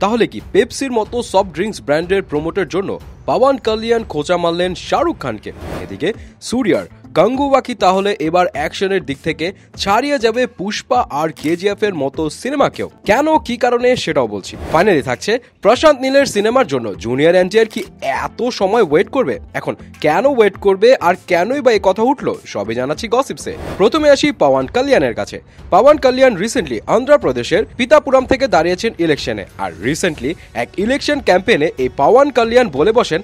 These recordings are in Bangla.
তাহলে কি পেপসির মতো সফট ড্রিঙ্কস ব্র্যান্ডের প্রমোটের জন্য পাওয়ান কালিয়ান খোঁচা মারলেন শাহরুখ খানকে? এদিকে সুরিয়ার গাঙ্গুবা কি তাহলে এবার অ্যাকশনের দিক থেকে ছাড়িয়ে যাবে পুষ্পা আর কেজিএফ এর মতো সিনেমাকেও? কেন, কি কারণে, সেটাও বলছি। ফাইনালি থাকছে প্রশান্ত নীলের সিনেমার জন্য জুনিয়র এনটিআর কি এত সময় ওয়েট করবে? এখন কেন ওয়েট করবে আর কেনই বা এই কথা উঠলো, সবই জানাচ্ছি গসিপসে। প্রথমে আসি পাওয়ান কালিয়ানের কাছে। পাওয়ান কালিয়ান রিসেন্টলি অন্ধ্রপ্রদেশের পিতাপুরাম থেকে দাঁড়িয়েছেন ইলেকশনে, আর রিসেন্টলি এক ইলেকশন ক্যাম্পেইনে এই পাওয়ান কালিয়ান বলে বসেন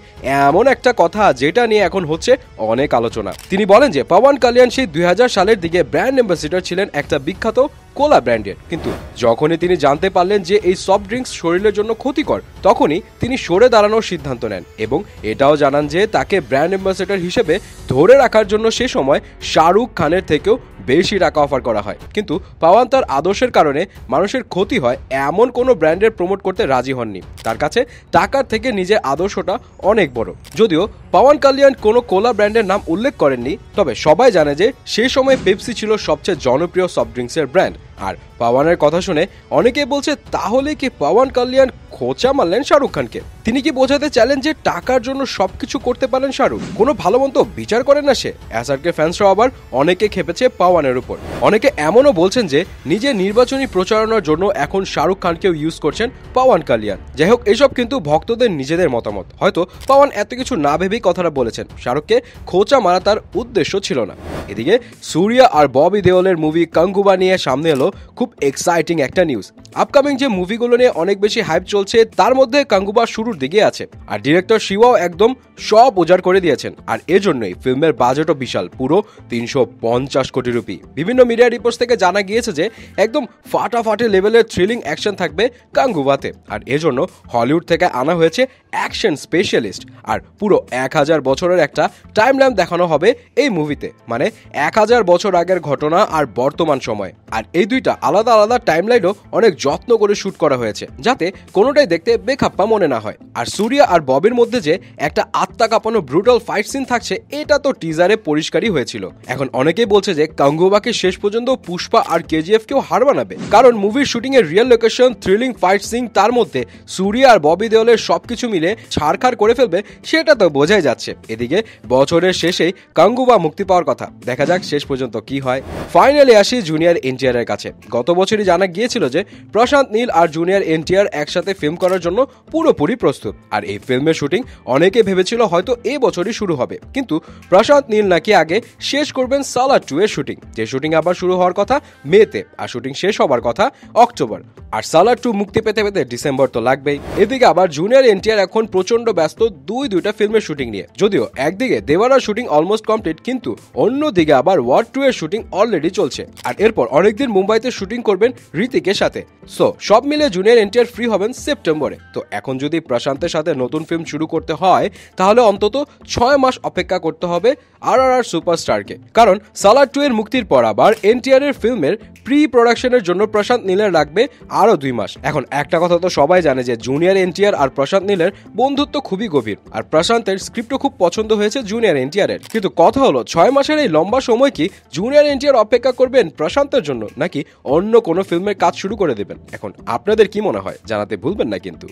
এমন একটা কথা যেটা নিয়ে এখন হচ্ছে অনেক আলোচনা। তিনি বলেন যে পাওয়ান কালিয়ান সেই 2000 সালের দিকে ব্র্যান্ড অ্যাম্বাসেডর ছিলেন একটা বিখ্যাত কোলা ব্র্যান্ডের, কিন্তু যখনই তিনি জানতে পারলেন যে এই সফট ড্রিঙ্কস শরীরের জন্য ক্ষতিকর, তখনই তিনি সরে দাঁড়ানোর সিদ্ধান্ত নেন এবং এটাও জানান যে তাকে ব্র্যান্ড অ্যাম্বাসেডর হিসেবে ধরে রাখার জন্য সে সময় শাহরুখ খানের থেকেও বেশি টাকা অফার করা হয়। কিন্তু পাওয়ান তার আদর্শের কারণে মানুষের ক্ষতি হয় এমন কোনো ব্র্যান্ডের প্রমোট করতে রাজি হননি। তার কাছে টাকার থেকে নিজের আদর্শটা অনেক বড়। যদিও পাওয়ান কালিয়ান কোনো কোলা ব্র্যান্ডের নাম উল্লেখ করেননি, তবে সবাই জানে যে সেই সময় পেপসি ছিল সবচেয়ে জনপ্রিয় সফট ড্রিঙ্কসের ব্র্যান্ড। আর পাওয়ানের কথা শুনে অনেকেই বলছে তাহলে কি পাওয়ান কালিয়ান খোঁচা মারলেন শাহরুখ খানকে? তিনি কি বোঝাতে চাইলেন যে টাকার জন্য সবকিছু করতে পারেন শাহরুখ? কোনো ভালো মন্দ বিচার করেন না সে? এসআরকে ফ্যান্সরাও আবার অনেকে খেপেছে পাওয়ানের উপর। অনেকে এমনও বলছেন যে নিজের নির্বাচনী প্রচারণার জন্য এখন শাহরুখ খানকেও ইউজ করছেন পাওয়ান কালিয়ান। যাই হোক, এসব কিন্তু ভক্তদের নিজেদের মতামত। হয়তো পাওয়ান এত কিছু না ভেবেই কথাটা বলেছেন, শাহরুখকে খোঁচা মারা তার উদ্দেশ্য ছিল না। এদিকে সুরিয়া আর ববি দেওলের মুভি গাঙ্গুবা নিয়ে সামনে এলো খুব এক্সাইটিং একটা নিউজ। আপকামিং যে মুভিগুলো নিয়ে অনেক বেশি হাইপ চলছে তার মধ্যে গাঙ্গুবা শুরুর দিকে আছে, আর ডিরেক্টর শিবাও একদম সব উজাড় করে দিয়েছেন। আর এজন্যই ফিল্মের বাজেটও বিশাল, পুরো 350 কোটি রুপি। বিভিন্ন মিডিয়া রিপোর্টস থেকে জানা গিয়েছে যে একদম ফাটাফাটি লেভেলের থ্রিলিং অ্যাকশন থাকবে গাঙ্গুবাতে। আর এজন্য হলিউড থেকে আনা হয়েছে অ্যাকশন স্পেশালিস্ট, আর পুরো 1000 বছরের একটা টাইমলাইন দেখানো হবে এই মুভিতে, মানে 1000 বছর আগের ঘটনা আর বর্তমান সময়। আর এই দুইটা আলাদা আলাদা টাইমলাইনও অনেক যত্ন করে শুট করা হয়েছে যাতে কোনোটাই দেখতে বেখাপ্পা মনে না হয়। আর সুরিয়া আর ববির মধ্যে যে একটা আত্মা কাঁপানো ব্রুটাল ফাইট সিন থাকছে এটা তো টিজারে পরিষ্কারই হয়েছিল। এখন অনেকেই বলছে যে গাঙ্গুবাকে শেষ পর্যন্ত পুষ্পা আর কেজিএফ কেও হার বানাবে, কারণ মুভির শুটিং এর real location, thrilling fight scene, তার মধ্যে সুরিয়া আর ববি দেওলের সবকিছু মিলে ছাড়খাড় করে ফেলবে সেটা তো বোঝাই যাচ্ছে। এদিকে বছরের শেষেই গাঙ্গুবা মুক্তি পাওয়ার কথা, দেখা যাক শেষ পর্যন্ত কি হয়। ফাইনালি আসি জুনিয়র এনটিআর এর কাছে। গত বছরই জানা গিয়েছিল যে প্রশান্ত নীল আর জুনিয়র এনটিআর একসাথে ফিল্ম করার জন্য পুরোপুরি প্রস্তুত। আর এই ফিল্মের শুটিং অনেকে ভেবেছিল হয়তো এই বছরই শুরু হবে, কিন্তু প্রশান্ত নীল নাকি আগে শেষ করবেন সালার 2 এর শুটিং, যে শুটিং আবার শুরু হওয়ার কথা মেতে, আর শুটিং শেষ হবার কথা অক্টোবর। আর সালার 2 মুক্তি পেতে পেতে ডিসেম্বর তো লাগবেই। এদিকে আবার জুনিয়র এনটিআর এখন প্রচন্ড ব্যস্ত দুইটা ফিল্মের শুটিং নিয়ে। যদিও একদিকে দেওয়ারার শুটিং অলমোস্ট কমপ্লিট, কিন্তু অন্যদিকে আবার ওয়ার 2 এর শুটিং অলরেডি চলছে। আর এরপর অনেকদিন মুম্বাইতে শুটিং করবেন ঋতিকের সাথে। সো সব মিলে জুনিয়র এনটিআর ফ্রি হবেন সেপ্টেম্বরে। তো এখন যদি প্রশান্তের সাথে নতুন ফিল্ম শুরু করতে হয় তাহলে অন্তত 6 মাস অপেক্ষা করতে হবে RRR সুপারস্টারকে, কারণ সালার 2 এর মুক্তির পর আবার এনটিআর এর ফিল্মের প্রি প্রোডাকশনের জন্য প্রশান্ত নীলের লাগবে আরো 2 মাস। এখন একটা কথা তো সবাই জানে যে জুনিয়র এনটিআর আর প্রশান্ত নীলের বন্ধুত্ব খুবই গভীর, আর প্রশান্তের স্ক্রিপ্টও খুব পছন্দ হয়েছে জুনিয়র এনটিআর এর। কিন্তু কথা হলো 6 মাসের এই লম্বা সময় কি জুনিয়র এনটিআর অপেক্ষা করবেন প্রশান্তের জন্য, নাকি অন্য কোনো ফিল্মের কাজ শুরু করে দেবেন? এখন আপনাদের কি মনে হয় জানাতে ভুলবেন না কিন্তু।